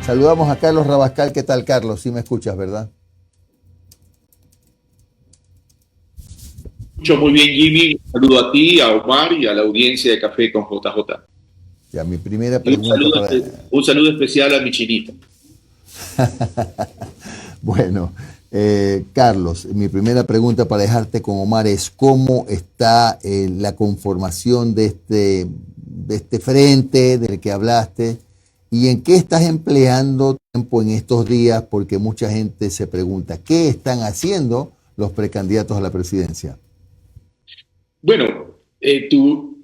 Saludamos a Carlos Rabascal. ¿Qué tal, Carlos? Sí me escuchas, ¿verdad? Escucho muy bien, Jimmy. Un saludo a ti, a Omar y a la audiencia de Café con JJ. Ya, mi primera Y pregunta para... un saludo especial a mi chinita. Bueno, Carlos, mi primera pregunta para dejarte con Omar es ¿cómo está la conformación de este frente del que hablaste y en qué estás empleando tiempo en estos días? Porque mucha gente se pregunta, ¿qué están haciendo los precandidatos a la presidencia? Bueno, tú,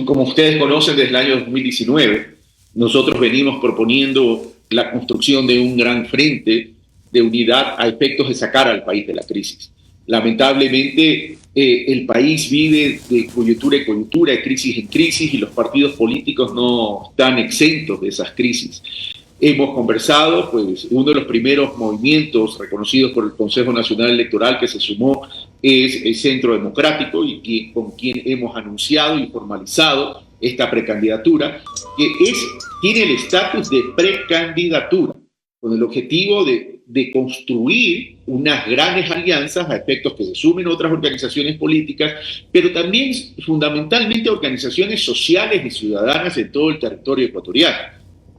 como ustedes conocen, desde el año 2019, nosotros venimos proponiendo la construcción de un gran frente de unidad a efectos de sacar al país de la crisis. Lamentablemente, el país vive de coyuntura en coyuntura, de crisis en crisis, y los partidos políticos no están exentos de esas crisis. Hemos conversado, pues uno de los primeros movimientos reconocidos por el Consejo Nacional Electoral que se sumó es el Centro Democrático, y con quien hemos anunciado y formalizado esta precandidatura, que tiene el estatus de precandidatura, con el objetivo de construir unas grandes alianzas a efectos que se sumen otras organizaciones políticas, pero también fundamentalmente organizaciones sociales y ciudadanas en todo el territorio ecuatoriano.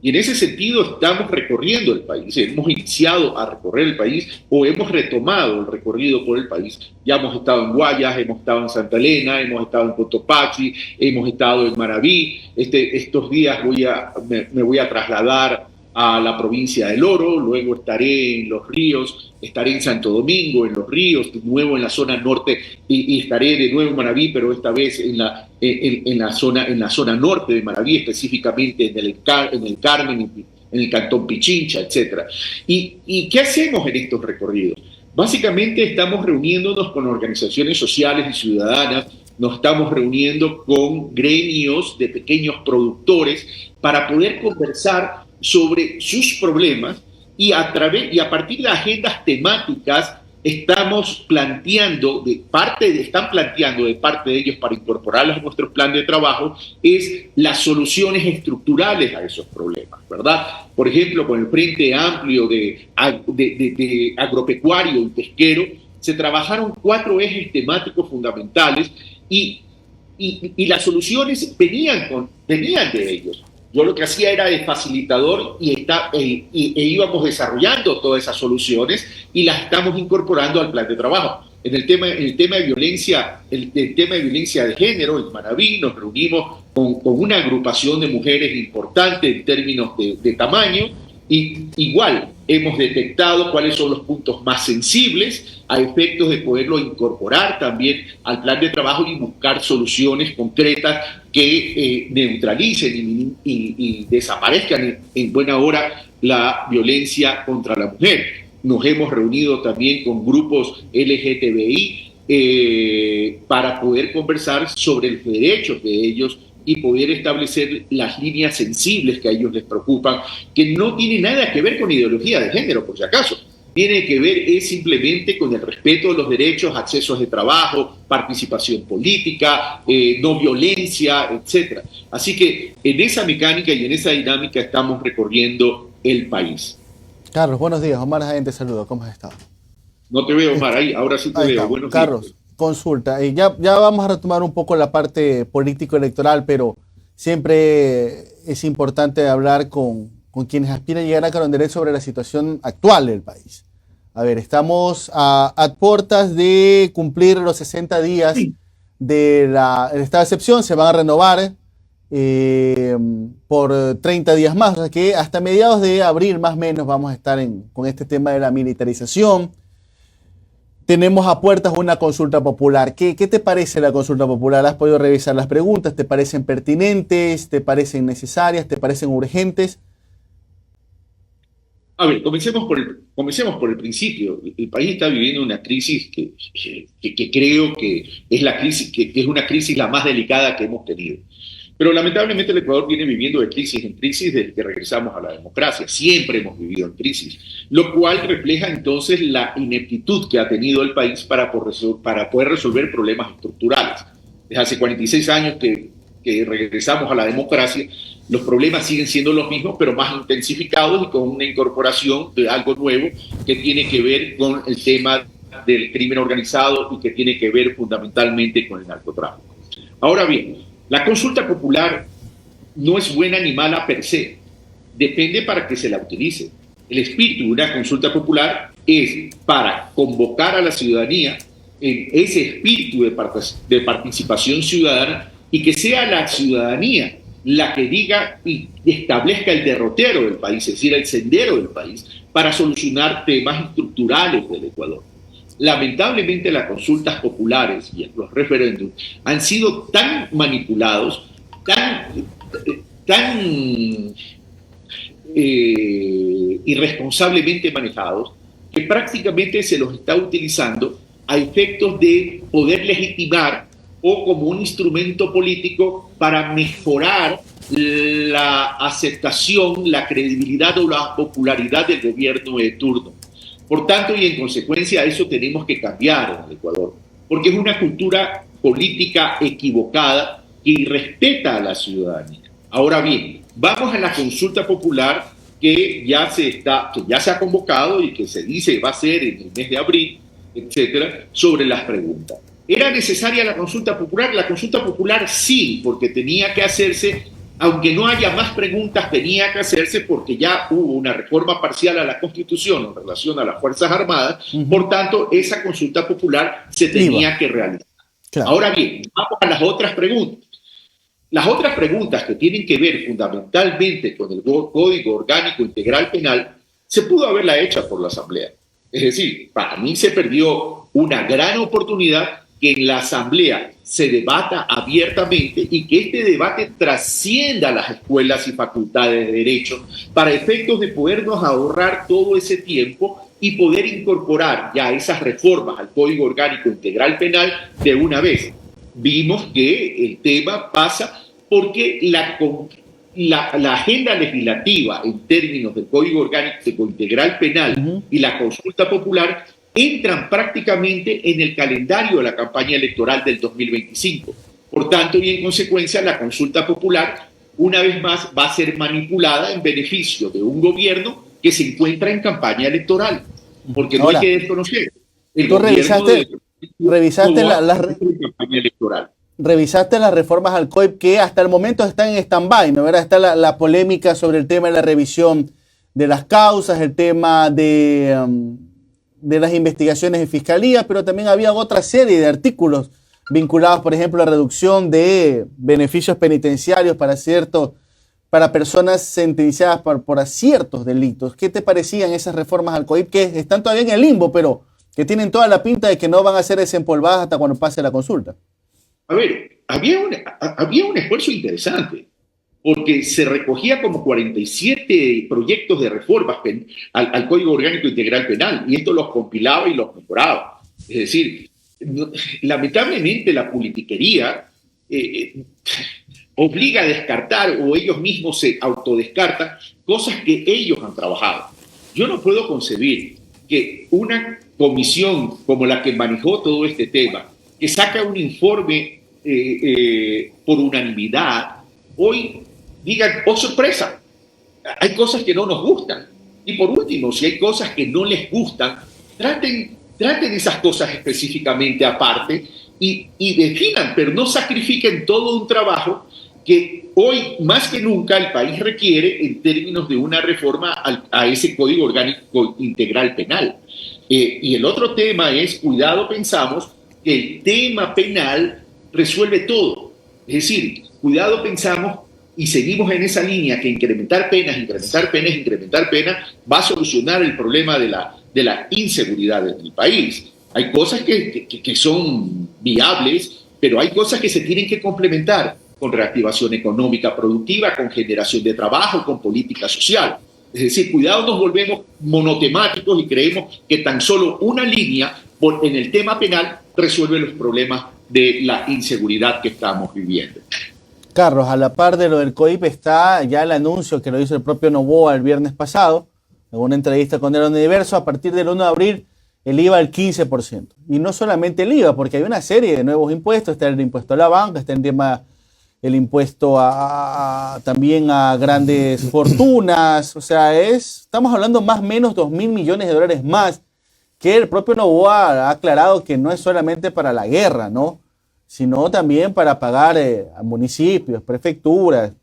Y en ese sentido estamos recorriendo el país, hemos iniciado a recorrer el país o hemos retomado el recorrido por el país. Ya hemos estado en Guayas, hemos estado en Santa Elena, hemos estado en Cotopaxi, hemos estado en Maraví. Estos días me voy a trasladar a la provincia del Oro, luego estaré en Los Ríos, estaré en Santo Domingo, en Los Ríos, de nuevo en la zona norte, y estaré de nuevo en Maraví, pero esta vez en la zona norte de Maraví, específicamente en el Carmen, en el Cantón Pichincha, etc. ¿Y qué hacemos en estos recorridos? Básicamente estamos reuniéndonos con organizaciones sociales y ciudadanas, nos estamos reuniendo con gremios de pequeños productores para poder conversar sobre sus problemas y a partir de agendas temáticas estamos planteando están planteando de parte de ellos para incorporarlas a nuestro plan de trabajo es las soluciones estructurales a esos problemas, ¿verdad? Por ejemplo, con el Frente Amplio de Agropecuario y Pesquero se trabajaron 4 ejes temáticos fundamentales y las soluciones venían de ellos. Yo lo que hacía era de facilitador e íbamos desarrollando todas esas soluciones y las estamos incorporando al plan de trabajo. En el tema de violencia, el tema de violencia de género, en Maraví nos reunimos con una agrupación de mujeres importante en términos de tamaño, y igual hemos detectado cuáles son los puntos más sensibles a efectos de poderlo incorporar también al plan de trabajo y buscar soluciones concretas que neutralicen y desaparezcan en buena hora la violencia contra la mujer. Nos hemos reunido también con grupos LGTBI para poder conversar sobre los derechos de ellos y poder establecer las líneas sensibles que a ellos les preocupan, que no tiene nada que ver con ideología de género, por si acaso. Tiene que ver simplemente con el respeto de los derechos, accesos de trabajo, participación política, no violencia, etc. Así que en esa mecánica y en esa dinámica estamos recorriendo el país. Carlos, buenos días. Omar Jaén te saludo. ¿Cómo has estado? No te veo, Omar, ahora sí te veo. Buenos Carlos, días. Consulta. Ya vamos a retomar un poco la parte político-electoral, pero siempre es importante hablar con quienes aspiran a llegar a Carondelet sobre la situación actual del país. A ver, estamos a puertas de cumplir los 60 días del estado de excepción, se van a renovar por 30 días más, o sea que hasta mediados de abril más o menos vamos a estar con este tema de la militarización. Tenemos a puertas una consulta popular. ¿Qué te parece la consulta popular? ¿Has podido revisar las preguntas? ¿Te parecen pertinentes? ¿Te parecen necesarias? ¿Te parecen urgentes? A ver, comencemos por el principio. El país está viviendo una crisis que creo que es una crisis la más delicada que hemos tenido. Pero lamentablemente el Ecuador viene viviendo de crisis en crisis desde que regresamos a la democracia. Siempre hemos vivido en crisis, lo cual refleja entonces la ineptitud que ha tenido el país para poder resolver problemas estructurales. Desde hace 46 años que que regresamos a la democracia, los problemas siguen siendo los mismos, pero más intensificados y con una incorporación de algo nuevo que tiene que ver con el tema del crimen organizado y que tiene que ver fundamentalmente con el narcotráfico. Ahora bien, la consulta popular no es buena ni mala per se, depende para qué se la utilice. El espíritu de una consulta popular es para convocar a la ciudadanía en ese espíritu de participación ciudadana y que sea la ciudadanía la que diga y establezca el derrotero del país, es decir, el sendero del país, para solucionar temas estructurales del Ecuador. Lamentablemente las consultas populares y los referéndums han sido tan manipulados, tan irresponsablemente manejados, que prácticamente se los está utilizando a efectos de poder legitimar o como un instrumento político para mejorar la aceptación, la credibilidad o la popularidad del gobierno de turno. Por tanto, y en consecuencia a eso tenemos que cambiar en el Ecuador, porque es una cultura política equivocada que irrespeta a la ciudadanía. Ahora bien, vamos a la consulta popular que ya se ha convocado y que se dice va a ser en el mes de abril, etcétera, sobre las preguntas. ¿Era necesaria la consulta popular? La consulta popular sí, porque tenía que hacerse, aunque no haya más preguntas, tenía que hacerse porque ya hubo una reforma parcial a la Constitución en relación a las Fuerzas Armadas, por tanto, esa consulta popular se tenía que realizar. Claro. Ahora bien, vamos a las otras preguntas. Las otras preguntas que tienen que ver fundamentalmente con el Código Orgánico Integral Penal, se pudo haberla hecha por la Asamblea. Es decir, para mí se perdió una gran oportunidad que en la Asamblea se debata abiertamente y que este debate trascienda las escuelas y facultades de Derecho para efectos de podernos ahorrar todo ese tiempo y poder incorporar ya esas reformas al Código Orgánico Integral Penal de una vez. Vimos que el tema pasa porque la agenda legislativa en términos del Código Orgánico Integral Penal y la consulta popular entran prácticamente en el calendario de la campaña electoral del 2025. Por tanto, y en consecuencia, la consulta popular, una vez más, va a ser manipulada en beneficio de un gobierno que se encuentra en campaña electoral. Porque no hay que desconocer. ¿Tú revisaste la campaña electoral? Revisaste las reformas al COIP que hasta el momento están en stand-by, ¿no? ¿Verdad? Está la polémica sobre el tema de la revisión de las causas, el tema de las investigaciones en fiscalía, pero también había otra serie de artículos vinculados, por ejemplo, a la reducción de beneficios penitenciarios para personas sentenciadas por ciertos delitos. ¿Qué te parecían esas reformas al COIP que están todavía en el limbo, pero que tienen toda la pinta de que no van a ser desempolvadas hasta cuando pase la consulta? A ver, había un esfuerzo interesante, porque se recogía como 47 proyectos de reformas al Código Orgánico Integral Penal, y esto los compilaba y los mejoraba. Es decir, lamentablemente la politiquería obliga a descartar, o ellos mismos se autodescartan, cosas que ellos han trabajado. Yo no puedo concebir que una comisión como la que manejó todo este tema, que saca un informe por unanimidad, hoy digan, oh sorpresa, hay cosas que no nos gustan. Y por último, si hay cosas que no les gustan, traten esas cosas específicamente aparte y definan, pero no sacrifiquen todo un trabajo que hoy más que nunca el país requiere en términos de una reforma a ese Código Orgánico Integral Penal. Y el otro tema es, cuidado, pensamos que el tema penal resuelve todo. Es decir, cuidado, pensamos y seguimos en esa línea que incrementar penas va a solucionar el problema de la inseguridad en el país. Hay cosas que son viables, pero hay cosas que se tienen que complementar con reactivación económica productiva, con generación de trabajo, con política social. Es decir, cuidado, nos volvemos monotemáticos y creemos que tan solo una línea en el tema penal resuelve los problemas de la inseguridad que estamos viviendo. Carlos, a la par de lo del COIP está ya el anuncio que lo hizo el propio Noboa el viernes pasado, en una entrevista con el Universo, a partir del 1 de abril el IVA al 15%. Y no solamente el IVA, porque hay una serie de nuevos impuestos, está el impuesto a la banca, está el tema el impuesto también a grandes fortunas. O sea, estamos hablando más o menos 2.000 millones de dólares más, que el propio Noboa ha aclarado que no es solamente para la guerra, ¿no? Sino también para pagar a municipios, prefecturas,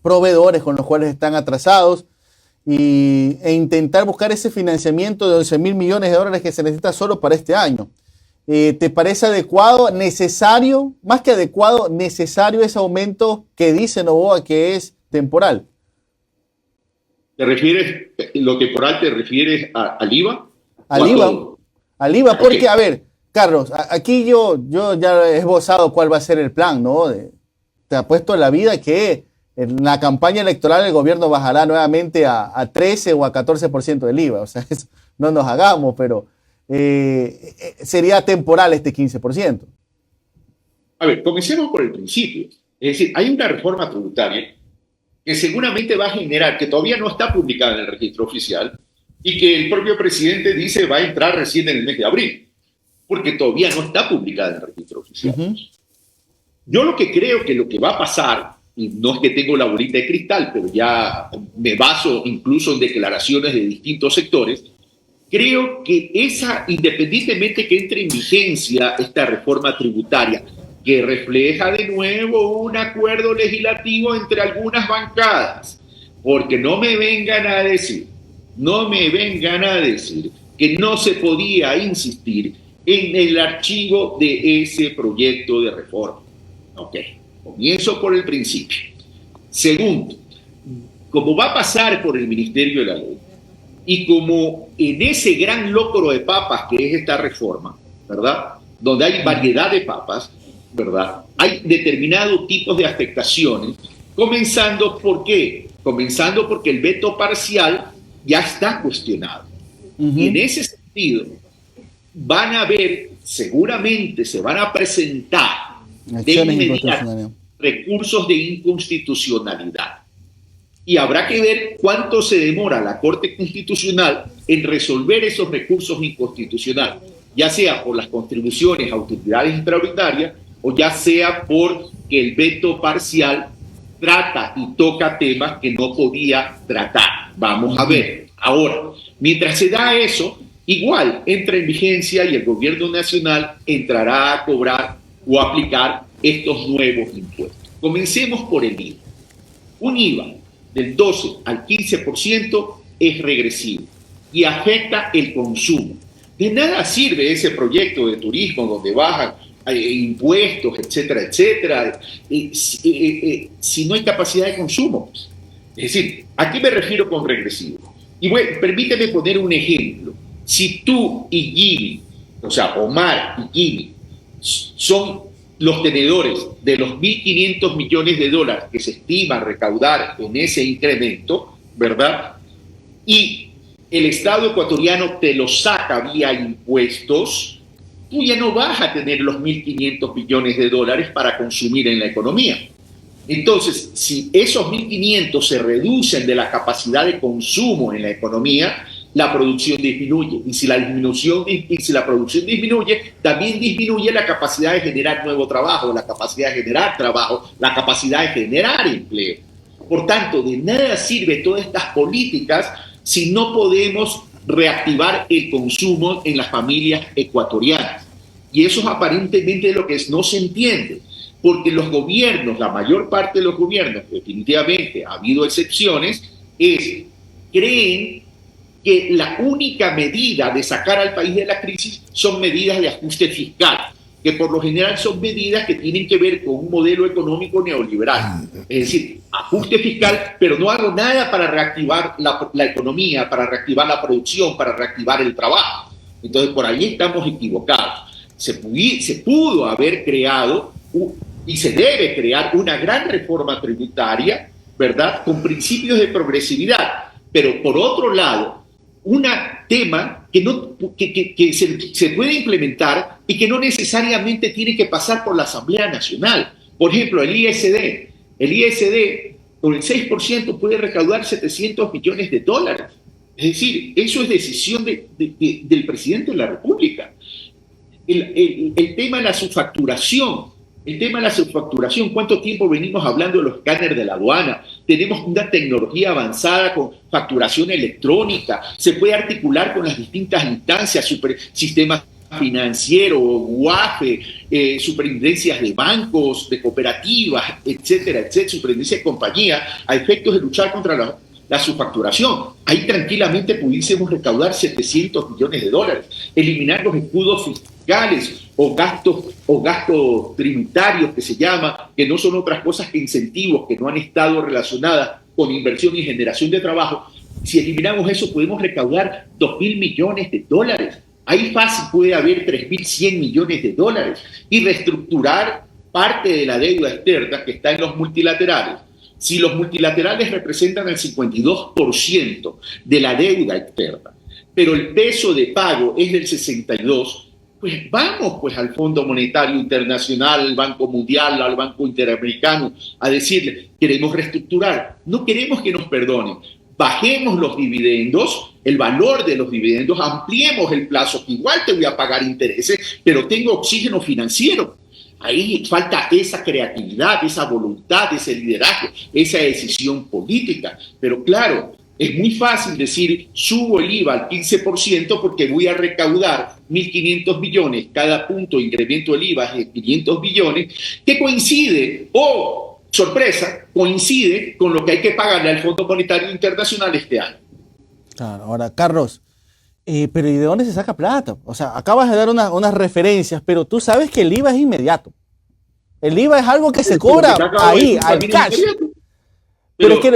proveedores con los cuales están atrasados, e intentar buscar ese financiamiento de 11.000 millones de dólares que se necesita solo para este año. ¿Te parece adecuado, necesario, más que adecuado, necesario ese aumento que dice Noboa que es temporal? ¿Te refieres, lo temporal te refieres al IVA? Al IVA, porque, a ver, Carlos, aquí yo ya he esbozado cuál va a ser el plan, ¿no? Te apuesto la vida que en la campaña electoral el gobierno bajará nuevamente a 13 o a 14% del IVA. O sea, no nos hagamos, pero sería temporal este 15%. A ver, comencemos por el principio. Es decir, hay una reforma tributaria que seguramente va a generar, que todavía no está publicada en el registro oficial, y que el propio presidente dice va a entrar recién en el mes de abril, porque todavía no está publicada en el registro oficial. Yo lo que creo que lo que va a pasar, y no es que tengo la bolita de cristal, pero ya me baso incluso en declaraciones de distintos sectores, creo que independientemente que entre en vigencia esta reforma tributaria, que refleja de nuevo un acuerdo legislativo entre algunas bancadas, porque no me vengan a decir que no se podía insistir en el archivo de ese proyecto de reforma. Ok, comienzo por el principio. Segundo, como va a pasar por el Ministerio de la Ley, y como en ese gran locro de papas que es esta reforma, ¿verdad?, donde hay variedad de papas, ¿verdad?, hay determinados tipos de afectaciones, comenzando porque el veto parcial ya está cuestionado. Y en ese sentido, seguramente se van a presentar recursos de inconstitucionalidad. Y habrá que ver cuánto se demora la Corte Constitucional en resolver esos recursos inconstitucionales, ya sea por las contribuciones a utilidades extraordinarias o ya sea porque el veto parcial trata y toca temas que no podía tratar. Vamos a ver. Ahora, mientras se da eso, igual entra en vigencia y el gobierno nacional entrará a cobrar o aplicar estos nuevos impuestos. Comencemos por el IVA. Un IVA del 12 al 15% es regresivo y afecta el consumo. De nada sirve ese proyecto de turismo donde bajan impuestos, etcétera, etcétera, si no hay capacidad de consumo. Es decir, ¿a qué me refiero con regresivo? Y bueno, permíteme poner un ejemplo. Si tú y Jimmy, o sea, Omar y Jimmy, son los tenedores de los 1.500 millones de dólares que se estima recaudar en ese incremento, ¿verdad?, y el Estado ecuatoriano te lo saca vía impuestos, tú ya no vas a tener los 1.500 millones de dólares para consumir en la economía. Entonces, si esos 1.500 se reducen de la capacidad de consumo en la economía, la producción disminuye. Y si la producción disminuye, también disminuye la capacidad de generar nuevo trabajo, la capacidad de generar trabajo, la capacidad de generar empleo. Por tanto, de nada sirve todas estas políticas si no podemos reactivar el consumo en las familias ecuatorianas. Y eso es aparentemente lo que no se entiende, porque los gobiernos, la mayor parte de los gobiernos, definitivamente ha habido excepciones, creen que la única medida de sacar al país de la crisis son medidas de ajuste fiscal, que por lo general son medidas que tienen que ver con un modelo económico neoliberal. Es decir, ajuste fiscal, pero no hago nada para reactivar la economía, para reactivar la producción, para reactivar el trabajo. Entonces, por ahí estamos equivocados. Se pudo haber creado y se debe crear una gran reforma tributaria, ¿verdad?, con principios de progresividad. Pero por otro lado, un tema que se puede implementar y que no necesariamente tiene que pasar por la Asamblea Nacional. Por ejemplo, el ISD. El ISD con el 6% puede recaudar 700 millones de dólares. Es decir, eso es decisión del presidente de la República. El tema de la subfacturación. El tema de la subfacturación, ¿cuánto tiempo venimos hablando de los escáneres de la aduana? Tenemos una tecnología avanzada con facturación electrónica, se puede articular con las distintas instancias, sistemas financieros, UAFE, superintendencias de bancos, de cooperativas, etcétera, etcétera, superintendencias de compañías, a efectos de luchar contra la subfacturación. Ahí tranquilamente pudiésemos recaudar 700 millones de dólares, eliminar los escudos fiscales o gastos tributarios que se llama, que no son otras cosas que incentivos que no han estado relacionadas con inversión y generación de trabajo. Si eliminamos eso, podemos recaudar 2.000 millones de dólares. Ahí fácil puede haber 3.100 millones de dólares y reestructurar parte de la deuda externa que está en los multilaterales. Si los multilaterales representan el 52% de la deuda externa, pero el peso de pago es del 62%, pues vamos pues al Fondo Monetario Internacional, al Banco Mundial, al Banco Interamericano, a decirle, queremos reestructurar, no queremos que nos perdonen, bajemos los dividendos, el valor de los dividendos, ampliemos el plazo, que igual te voy a pagar intereses, pero tengo oxígeno financiero. Ahí falta esa creatividad, esa voluntad, ese liderazgo, esa decisión política. Pero claro, es muy fácil decir, subo el IVA al 15% porque voy a recaudar 1.500 millones, cada punto de incremento del IVA es de 500 millones, que coincide, sorpresa, coincide con lo que hay que pagarle al Fondo Monetario Internacional este año. Claro, ahora, Carlos, pero ¿y de dónde se saca plata? O sea, acabas de dar unas referencias, pero tú sabes que el IVA es inmediato. El IVA es algo que se cobra ahí, al cash. Pero es que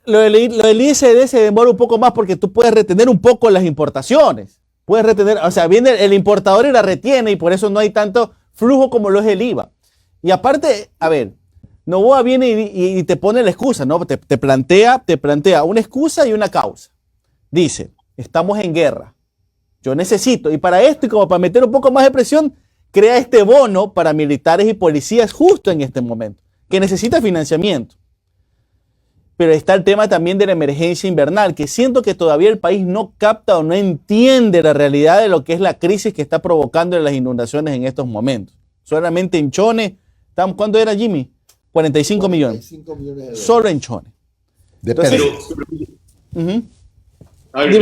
lo del ISD se demora un poco más porque tú puedes retener un poco las importaciones. Puedes retener, o sea, viene el importador y la retiene y por eso no hay tanto flujo como lo es el IVA. Y aparte, a ver, Noboa viene y te pone la excusa, ¿no? Te plantea una excusa y una causa. Dice, estamos en guerra. Yo necesito, y para esto, y como para meter un poco más de presión, crea este bono para militares y policías justo en este momento, que necesita financiamiento. Pero está el tema también de la emergencia invernal, que siento que todavía el país no capta o no entiende la realidad de lo que es la crisis que está provocando las inundaciones en estos momentos. Solamente en Chone, ¿cuánto era, Jimmy? 45 millones. 45 millones de dólares. Solo en Chone. Entonces, a ver,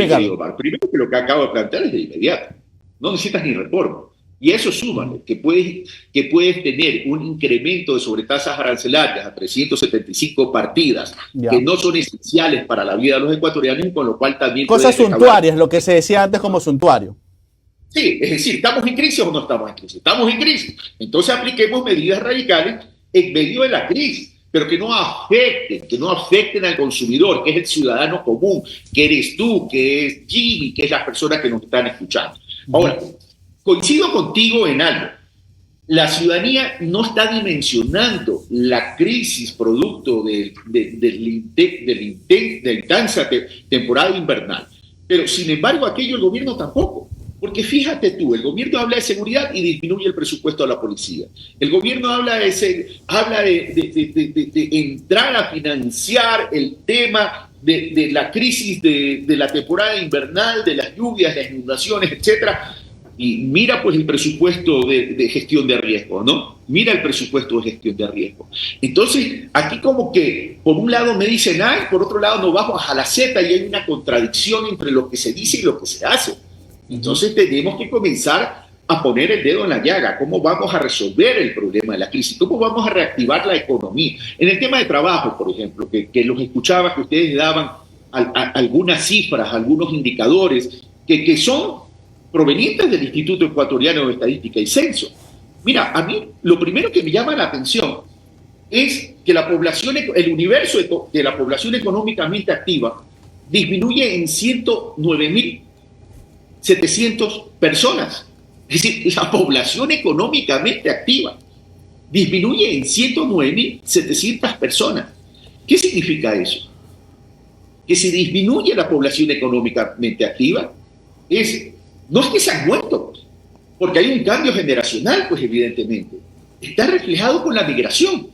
primero que lo que acabo de plantear es de inmediato. No necesitas ni reforma. Y eso súmale, que puedes tener un incremento de sobretasas arancelarias a 375 partidas que no son esenciales para la vida de los ecuatorianos, y con lo cual también... Cosas suntuarias, lo que se decía antes como suntuario. Sí, es decir, ¿estamos en crisis o no estamos en crisis? Estamos en crisis. Entonces apliquemos medidas radicales en medio de la crisis, pero que no afecten al consumidor, que es el ciudadano común, que eres tú, que es Jimmy, que es las personas que nos están escuchando. Ahora, coincido contigo en algo. La ciudadanía no está dimensionando la crisis producto de la intensa temporada invernal. Pero, sin embargo, aquello el gobierno tampoco. Porque fíjate tú, el gobierno habla de seguridad y disminuye el presupuesto a la policía. El gobierno habla de entrar a financiar el tema de la crisis de la temporada invernal, de las lluvias, las inundaciones, etcétera. Y mira pues el presupuesto de gestión de riesgo, ¿no? Mira el presupuesto de gestión de riesgo. Entonces, aquí como que por un lado me dicen A y por otro lado nos vamos a la Z y hay una contradicción entre lo que se dice y lo que se hace. Entonces tenemos que comenzar a poner el dedo en la llaga. ¿Cómo vamos a resolver el problema de la crisis? ¿Cómo vamos a reactivar la economía? En el tema de trabajo, por ejemplo, que los escuchaba que ustedes daban algunas cifras, algunos indicadores que son provenientes del Instituto Ecuatoriano de Estadística y Censo. Mira, a mí lo primero que me llama la atención es que el universo de la población económicamente activa disminuye en 109.700 personas. Es decir, la población económicamente activa disminuye en 109.700 personas. ¿Qué significa eso? Que si disminuye la población económicamente activa, no es que se han muerto, porque hay un cambio generacional, pues evidentemente. Está reflejado con la migración.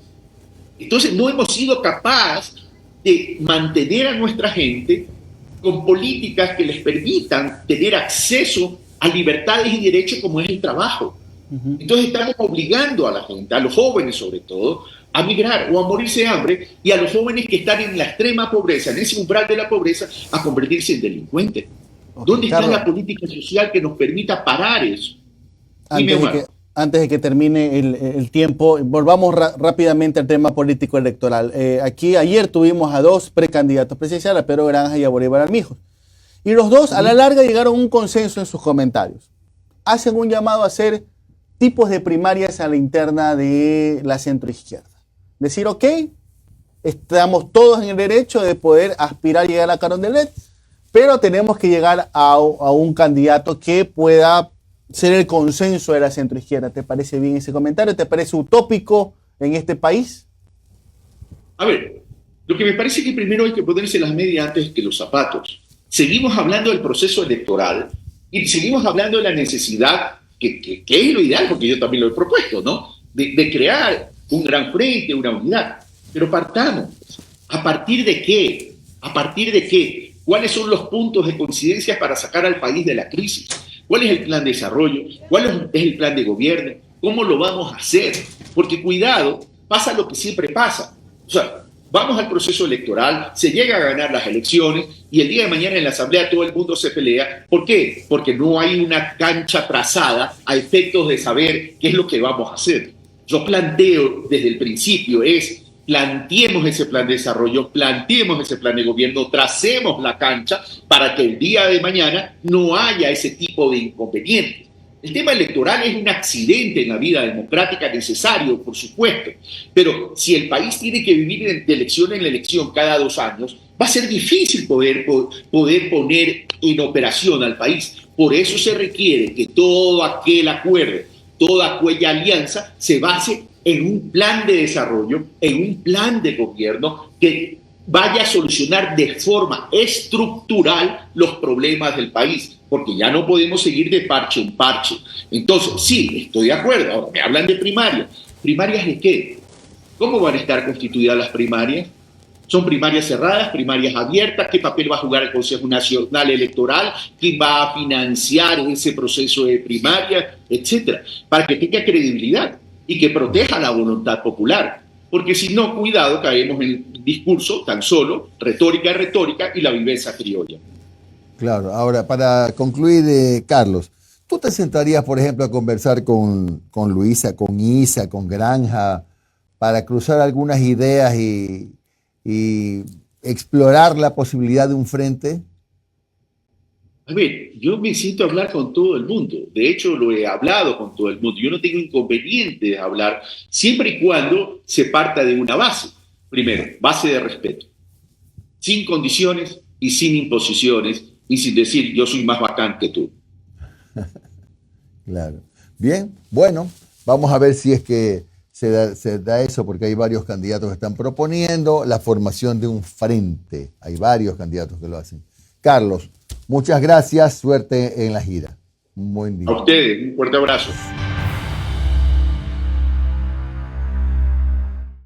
Entonces no hemos sido capaces de mantener a nuestra gente con políticas que les permitan tener acceso a libertades y derechos como es el trabajo. Entonces estamos obligando a la gente, a los jóvenes sobre todo, a migrar o a morirse de hambre, y a los jóvenes que están en la extrema pobreza, en ese umbral de la pobreza, a convertirse en delincuentes. ¿Dónde está la política social que nos permita parar eso? Antes de que termine el tiempo, volvamos rápidamente al tema político electoral. Aquí ayer tuvimos a dos precandidatos presidenciales, a Pedro Granja y a Bolívar Armijos. Y los dos a la larga llegaron a un consenso en sus comentarios. Hacen un llamado a hacer tipos de primarias a la interna de la centroizquierda. Decir, ok, estamos todos en el derecho de poder aspirar a llegar a Carondelet, pero tenemos que llegar a un candidato que pueda ser el consenso de la centroizquierda. ¿Te parece bien ese comentario? ¿Te parece utópico en este país? A ver, lo que me parece es que primero hay que ponerse las medias antes que los zapatos. Seguimos hablando del proceso electoral y seguimos hablando de la necesidad, que es lo ideal, porque yo también lo he propuesto, ¿no? De crear un gran frente, una unidad. Pero partamos. ¿A partir de qué? ¿A partir de qué? ¿Cuáles son los puntos de coincidencia para sacar al país de la crisis? ¿Cuál es el plan de desarrollo? ¿Cuál es el plan de gobierno? ¿Cómo lo vamos a hacer? Porque cuidado, pasa lo que siempre pasa. O sea, vamos al proceso electoral, se llega a ganar las elecciones y el día de mañana en la asamblea todo el mundo se pelea. ¿Por qué? Porque no hay una cancha trazada a efectos de saber qué es lo que vamos a hacer. Yo planteo desde el principio planteemos ese plan de desarrollo, planteemos ese plan de gobierno, tracemos la cancha para que el día de mañana no haya ese tipo de inconvenientes. El tema electoral es un accidente en la vida democrática necesario, por supuesto, pero si el país tiene que vivir de elección en elección cada 2 años, va a ser difícil poder poner en operación al país. Por eso se requiere que todo aquel acuerdo, toda aquella alianza se base en un plan de desarrollo, en un plan de gobierno que vaya a solucionar de forma estructural los problemas del país, porque ya no podemos seguir de parche en parche. Entonces, sí, estoy de acuerdo. Ahora, me hablan de primarias. ¿Primarias de qué? ¿Cómo van a estar constituidas las primarias? ¿Son primarias cerradas, primarias abiertas? ¿Qué papel va a jugar el Consejo Nacional Electoral? ¿Quién va a financiar ese proceso de primaria? Etcétera, para que tenga credibilidad y que proteja la voluntad popular. Porque si no, cuidado, caemos en el discurso tan solo, retórica y la viveza criolla. Claro, ahora para concluir, Carlos, ¿tú te sentarías, por ejemplo, a conversar con Luisa, con Isa, con Granja, para cruzar algunas ideas y explorar la posibilidad de un frente? A ver, yo me siento a hablar con todo el mundo. De hecho, lo he hablado con todo el mundo. Yo no tengo inconveniente de hablar, siempre y cuando se parta de una base. Primero, base de respeto. Sin condiciones y sin imposiciones y sin decir yo soy más bacán que tú. Claro. Bien, bueno, vamos a ver si es que se da eso, porque hay varios candidatos que están proponiendo la formación de un frente. Hay varios candidatos que lo hacen. Carlos, muchas gracias, suerte en la gira. Un buen día. A ustedes, un fuerte abrazo.